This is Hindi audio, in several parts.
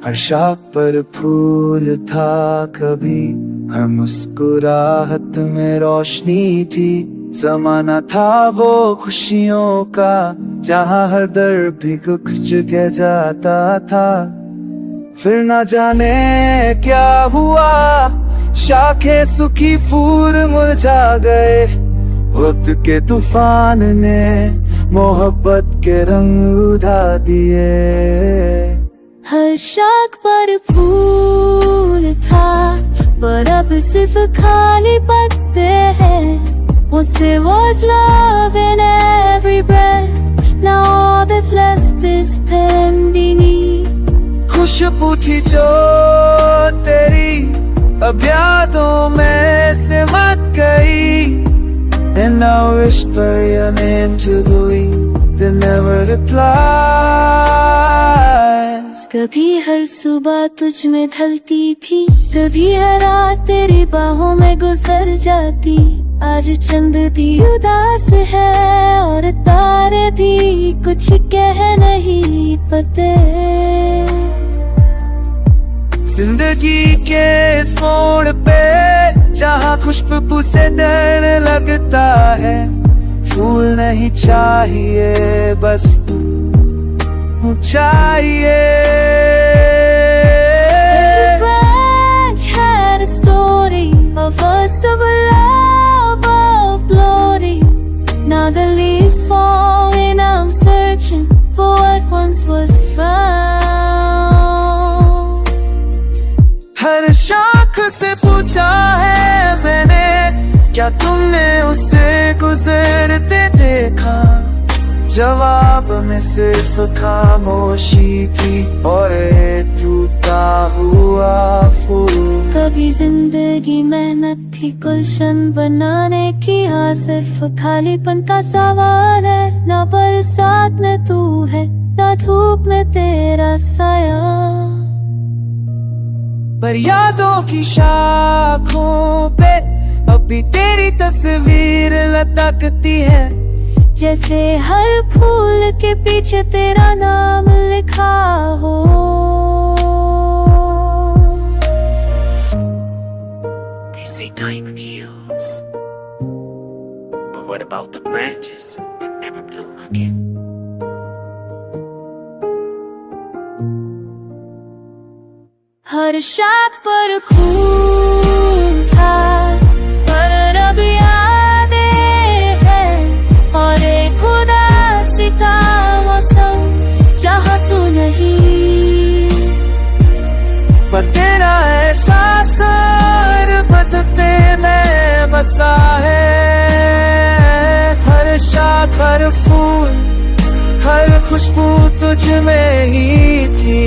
हर शाख पर फूल था कभी, हर मुस्कुराहट में रोशनी थी। ज़माना था वो खुशियों का, जहाँ हर दर भी कुछ कह जाता था। फिर न जाने क्या हुआ, शाखें सूखी फूल मुरझा गए। वक्त के तूफान ने मोहब्बत के रंग उड़ा दिए। हर शाख पर फूल था, पर अब सिर्फ खाली पत्ते हैं। There was love in every breath, now all that's left is pen beneath. खुशबू थी जो तेरी अब यादों में सिमट गई। And I whisper your name to the wind, they never replies. कभी हर सुबह तुझ में ढलती थी, कभी हर रात तेरी बाहों में गुजर जाती। आज चंद भी उदास है और तारे भी कुछ कह नहीं पाते। जिंदगी के इस मोड़ पे, जहाँ खुशबू से डर लगता है। फूल नहीं चाहिए, बस तू चाहिए। Every branch had a story of us, of love, of glory. Now the leaves fall and I'm searching for what once was found. हर शाख से पूछा है मैंने, क्या तुमने उसे गुजरते देखा? जवाब में सिर्फ खामोशी थी और टूटा हुआ फूल। कभी जिंदगी मेहनत थी गुलशन बनाने की, हाँ सिर्फ खालीपन का सवाल है। ना बरसात में तू है, ना धूप में तेरा साया, पर यादों की शाखों पे अभी तेरी तस्वीर लटकती है। जैसे हर फूल के पीछे तेरा नाम लिखा हो। They say time heals, but what about the branches that never bloom again? हर शाख पर फूल था, पर अब यादें हैं और एक उदासी का मौसम, जहाँ तू नहीं। पर तेरा एहसास हर बदते में बसा है। हर शाख, हर फूल, हर खुशबू तुझ में ही थी।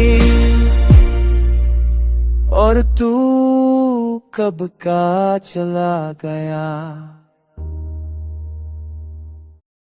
और तू कब का चला गया।